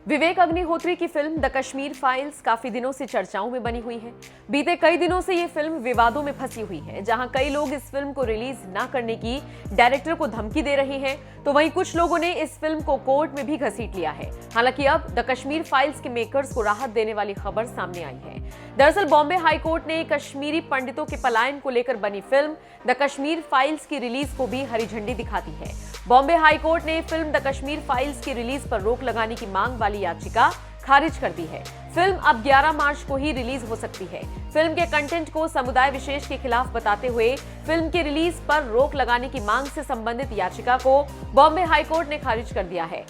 विवेक अग्निहोत्री की film the Kashmir files काफी दिनों से चर्चाओं में बनी हुई है। बीते कई दिनों से ये फिल्म विवादों में फंसी हुई है, जहां कई लोग इस फिल्म को रिलीज न करने की डायरेक्टर को धमकी दे रहे हैं, तो वहीं कुछ लोगों ने इस फिल्म को कोर्ट में भी घसीट लिया है। हालांकि अब द कश्मीर फाइल्स के मेकर्स को राहत देने वाली खबर सामने आई है। दरअसल बॉम्बे हाईकोर्ट ने कश्मीरी पंडितों के पलायन को लेकर बनी फिल्म द कश्मीर फाइल्स की रिलीज को भी हरी झंडी दिखा दी है। बॉम्बे हाईकोर्ट ने फिल्म द कश्मीर फाइल्स की रिलीज पर रोक लगाने की मांग वाली याचिका खारिज कर दी है। फिल्म अब 11 मार्च को ही रिलीज हो सकती है। फिल्म के कंटेंट को समुदाय विशेष के खिलाफ बताते हुए फिल्म की रिलीज पर रोक लगाने की मांग से संबंधित याचिका को बॉम्बे हाईकोर्ट ने खारिज कर दिया है।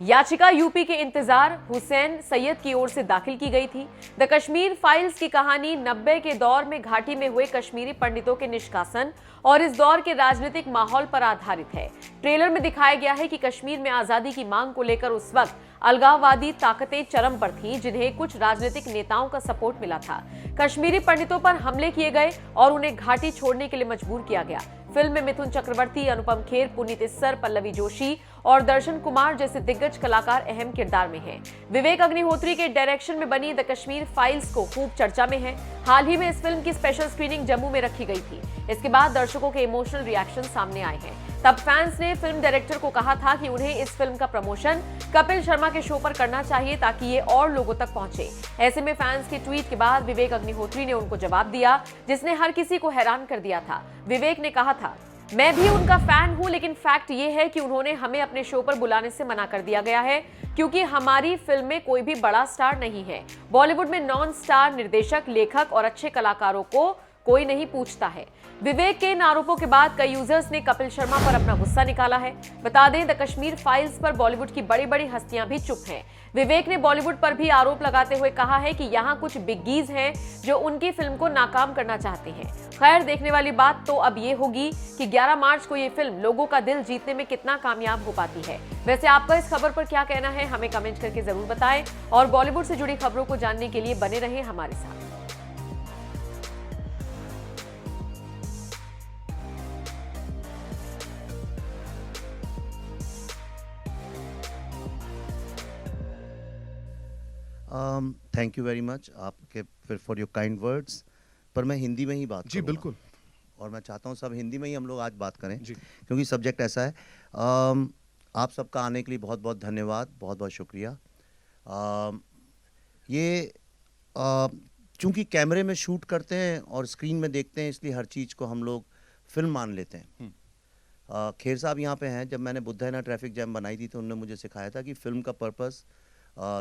याचिका यूपी के इंतजार हुसैन सैयद की ओर से दाखिल की गई थी। द कश्मीर फाइल्स की कहानी 90 के दौर में घाटी में हुए कश्मीरी पंडितों के निष्कासन और इस दौर के राजनीतिक माहौल पर आधारित है। ट्रेलर में दिखाया गया है कि कश्मीर में आजादी की मांग को लेकर उस वक्त अलगाववादी ताकतें चरम पर थीं, जिन्हें कुछ राजनीतिक नेताओं का सपोर्ट मिला था। कश्मीरी पंडितों पर हमले किए गए और उन्हें घाटी छोड़ने के लिए मजबूर किया गया। फिल्म में मिथुन चक्रवर्ती, अनुपम खेर, पुनीत इस्सर, पल्लवी जोशी और दर्शन कुमार जैसे दिग्गज कलाकार अहम किरदार में हैं। विवेक अग्निहोत्री के डायरेक्शन में बनी द कश्मीर फाइल्स को खूब चर्चा में है। हाल ही में इस फिल्म की स्पेशल स्क्रीनिंग जम्मू में रखी गई थी। इसके बाद दर्शकों के इमोशनल रिएक्शन सामने आए हैं। तब फैंस ने फिल्म डायरेक्टर को कहा था कि उन्हें इस फिल्म का प्रमोशन कपिल शर्मा के शो पर करना चाहिए ताकि ये और लोगों तक पहुंचे। ऐसे में फैंस के ट्वीट के बाद विवेक अग्निहोत्री ने उनको जवाब दिया, जिसने हर किसी को हैरान कर दिया था। विवेक ने कहा था, मैं भी उनका फैन हूं, लेकिन फैक्ट ये है कि उन्होंने हमें अपने शो पर बुलाने से मना कर दिया गया है, क्योंकि हमारी फिल्म में कोई भी बड़ा स्टार नहीं है। बॉलीवुड में नॉन स्टार निर्देशक, लेखक और अच्छे कलाकारों को कोई नहीं पूछता है। विवेक के इन आरोपों के बाद कई यूजर्स ने कपिल शर्मा पर अपना गुस्सा निकाला है। बता दें, द कश्मीर फाइल्स पर बॉलीवुड की बड़ी बड़ी हस्तियां भी चुप हैं। विवेक ने बॉलीवुड पर भी आरोप लगाते हुए कहा है कि यहाँ कुछ बिग्गीज हैं जो उनकी फिल्म को नाकाम करना चाहते हैं। खैर, देखने वाली बात तो अब ये होगी कि 11 मार्च को ये फिल्म लोगों का दिल जीतने में कितना कामयाब हो पाती है। वैसे आपका इस खबर पर क्या कहना है, हमें कमेंट करके जरूर बताएं और बॉलीवुड से जुड़ी खबरों को जानने के लिए बने रहें हमारे साथ। थैंक यू वेरी मच आपके फिर फॉर योर काइंड वर्ड्स। पर मैं हिंदी में ही बात जी करूंगा। बिल्कुल। और मैं चाहता हूं सब हिंदी में ही हम लोग आज बात करें जी। क्योंकि सब्जेक्ट ऐसा है। आप सबका आने के लिए बहुत बहुत धन्यवाद, बहुत बहुत शुक्रिया। ये चूंकि कैमरे में शूट करते हैं और स्क्रीन में देखते हैं, इसलिए हर चीज़ को हम लोग फिल्म मान लेते हैं। खेर साहब यहाँ पे हैं। जब मैंने बुद्धा ट्रैफिक जैम बनाई थी तो उन्होंने मुझे सिखाया था कि फिल्म का पर्पस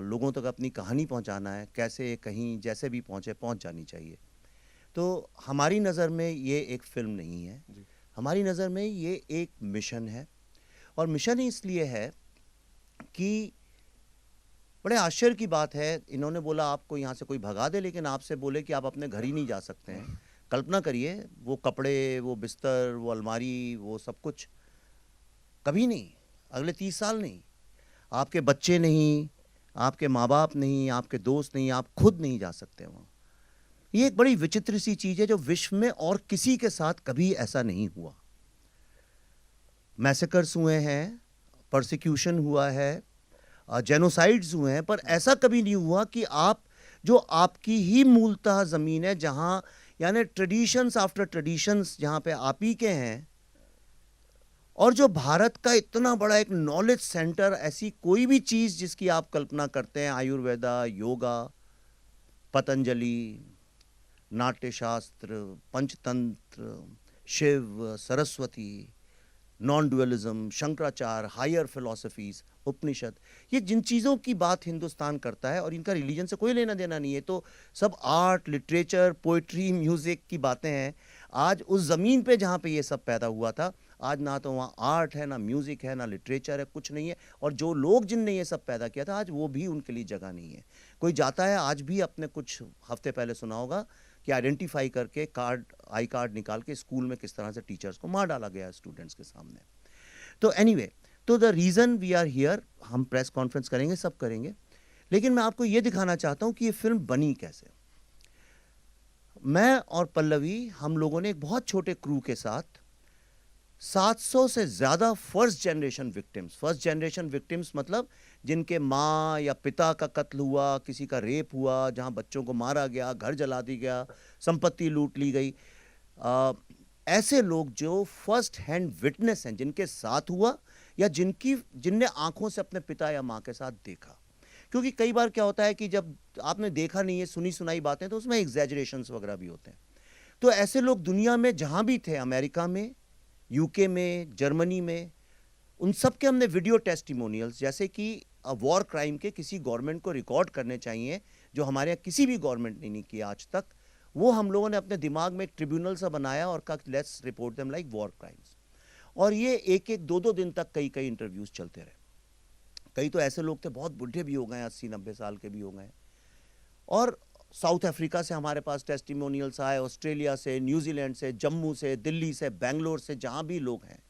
लोगों तक अपनी कहानी पहुंचाना है, कैसे कहीं जैसे भी पहुंच जानी चाहिए। तो हमारी नज़र में ये एक फिल्म नहीं है, हमारी नज़र में ये एक मिशन है। और मिशन इसलिए है कि बड़े आश्चर्य की बात है, इन्होंने बोला आपको यहाँ से कोई भगा दे, लेकिन आपसे बोले कि आप अपने घर ही नहीं जा सकते हैं। कल्पना करिए, वो कपड़े, वो बिस्तर, वो अलमारी, वो सब कुछ कभी नहीं, अगले 30 साल नहीं, आपके बच्चे नहीं, आपके माँ बाप नहीं, आपके दोस्त नहीं, आप खुद नहीं जा सकते वहाँ। ये एक बड़ी विचित्र सी चीज़ है जो विश्व में और किसी के साथ कभी ऐसा नहीं हुआ। मैसेकर्स हुए हैं, परसिक्यूशन हुआ है, जेनोसाइड्स हुए हैं, पर ऐसा कभी नहीं हुआ कि आप जो आपकी ही मूलतः ज़मीन है, जहाँ यानी ट्रेडिशंस आफ्टर ट्रेडिशंस जहाँ पे आप ही के हैं, और जो भारत का इतना बड़ा एक नॉलेज सेंटर, ऐसी कोई भी चीज़ जिसकी आप कल्पना करते हैं, Ayurveda, yoga, Patanjali, Natyashastra, Panchatantra, Shiva, Saraswati, non dualism, Shankaracharya, higher philosophies, Upanishad, ये जिन चीज़ों की बात हिंदुस्तान करता है और इनका रिलीजन से कोई लेना देना नहीं है, तो सब आर्ट, लिटरेचर, पोइट्री, म्यूज़िक की बातें हैं। आज उस ज़मीन पे जहाँ पे ये सब पैदा हुआ था, आज ना तो वहाँ आर्ट है, ना म्यूज़िक है, ना लिटरेचर है, कुछ नहीं है। और जो लोग जिनने ये सब पैदा किया था, आज वो भी उनके लिए जगह नहीं है। कोई जाता है, आज भी आपने कुछ हफ्ते पहले सुना होगा कि आइडेंटिफाई करके आई कार्ड निकाल के स्कूल में किस तरह से टीचर्स को मार डाला गया स्टूडेंट्स के सामने। तो एनीवे, तो the reason we are here, हम प्रेस कॉन्फ्रेंस करेंगे, सब करेंगे, लेकिन मैं आपको ये दिखाना चाहता हूँ कि ये फिल्म बनी कैसे। मैं और पल्लवी, हम लोगों ने एक बहुत छोटे क्रू के साथ 700 से ज़्यादा फर्स्ट जनरेशन विक्टिम्स मतलब जिनके माँ या पिता का कत्ल हुआ, किसी का रेप हुआ, जहाँ बच्चों को मारा गया, घर जला दी गया, संपत्ति लूट ली गई। ऐसे लोग जो फर्स्ट हैंड विटनेस हैं, जिनके साथ हुआ या जिनने आंखों से अपने पिता या माँ के साथ देखा। क्योंकि कई बार क्या होता है कि जब आपने देखा नहीं है, सुनी सुनाई बातें, तो उसमें एग्जैजरेशंस वगैरह भी होते हैं। तो ऐसे लोग दुनिया में जहाँ भी थे, अमेरिका में, यूके में, जर्मनी में, उन सब के हमने वीडियो टेस्टिमोनियल्स, जैसे कि वॉर क्राइम के किसी गवर्नमेंट को रिकॉर्ड करने चाहिए, जो हमारे यहाँ किसी भी गवर्नमेंट ने नहीं किया आज तक, वो हम लोगों ने अपने दिमाग में एक ट्रिब्यूनल सा बनाया और कहा let's report them like war crimes. और ये एक एक दो दो दिन तक कई कई इंटरव्यूज चलते रहे। कई तो ऐसे लोग थे बहुत बुढ़े भी हो गए, 80-90 साल के भी हो गए। और साउथ अफ्रीका से हमारे पास टेस्टिमोनियल्स आए, ऑस्ट्रेलिया से, न्यूजीलैंड से, जम्मू से, दिल्ली से, बेंगलोर से, जहाँ भी लोग हैं।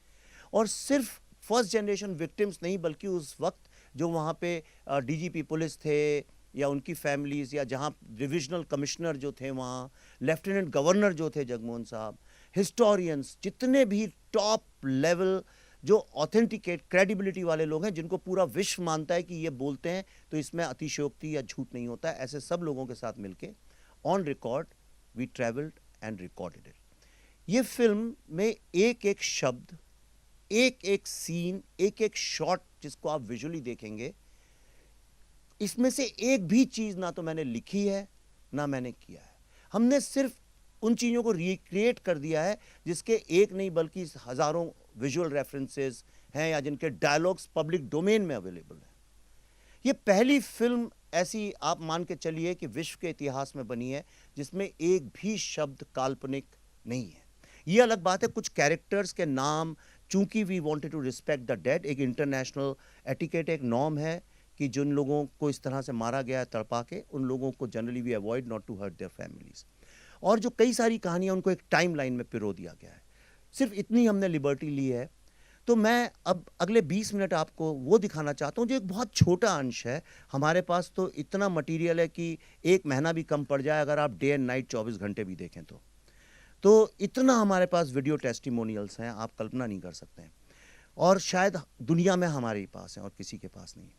और सिर्फ फर्स्ट जनरेशन विक्टिम्स नहीं, बल्कि उस वक्त जो वहाँ पे डीजीपी पुलिस थे या उनकी फैमिलीज़, या जहाँ डिविजनल कमिश्नर जो थे वहाँ, लेफ्टिनेंट गवर्नर जो थे जगमोहन साहब, हिस्टोरियंस, जितने भी टॉप लेवल जो ऑथेंटिकेट क्रेडिबिलिटी वाले लोग हैं, जिनको पूरा विश्व मानता है कि ये बोलते हैं तो इसमें अतिशयोक्ति या झूठ नहीं होता है, ऐसे सब लोगों के साथ मिलके on record we travelled and recorded it. ये फिल्म में एक एक शब्द, एक एक सीन, एक एक शॉट जिसको आप विजुअली देखेंगे, इसमें से एक भी चीज़ ना तो मैंने लिखी है ना मैंने किया है। हमने सिर्फ उन चीज़ों को रिक्रिएट कर दिया है जिसके एक नहीं बल्कि हज़ारों विजुअल रेफरेंसेस हैं या जिनके डायलॉग्स पब्लिक डोमेन में अवेलेबल हैं। ये पहली फिल्म ऐसी आप मान के चलिए कि विश्व के इतिहास में बनी है जिसमें एक भी शब्द काल्पनिक नहीं है। ये अलग बात है, कुछ कैरेक्टर्स के नाम, चूंकि we wanted to respect the dead, एक इंटरनेशनल एटिकेट, एक नॉर्म है कि जिन लोगों को इस तरह से मारा गया है तड़पा के, उन लोगों को generally we avoid not to hurt their families. और जो कई सारी कहानियाँ उनको एक टाइम लाइन में पिरो दिया गया है। सिर्फ इतनी हमने लिबर्टी ली है। तो मैं अब अगले 20 मिनट आपको वो दिखाना चाहता हूँ जो एक बहुत छोटा अंश है। हमारे पास तो इतना मटेरियल है कि एक महीना भी कम पड़ जाए अगर आप डे एंड नाइट 24 घंटे भी देखें तो इतना हमारे पास वीडियो टेस्टिमोनियल्स हैं, आप कल्पना नहीं कर सकते हैं। और शायद दुनिया में हमारे ही पास हैं और किसी के पास नहीं।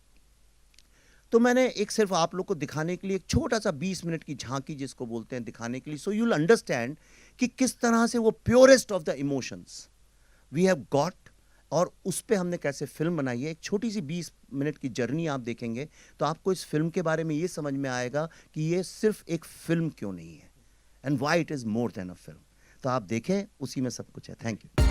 तो मैंने एक सिर्फ आप लोग को दिखाने के लिए एक छोटा सा 20 मिनट की झांकी जिसको बोलते हैं दिखाने के लिए, सो यू विल अंडरस्टैंड कि किस तरह से वो purest of the emotions we have got और उस पे हमने कैसे फिल्म बनाई है। एक छोटी सी 20 मिनट की जर्नी आप देखेंगे तो आपको इस फिल्म के बारे में ये समझ में आएगा कि ये सिर्फ एक फिल्म क्यों नहीं है, and why it is more than a film. तो आप देखें, उसी में सब कुछ है। Thank you.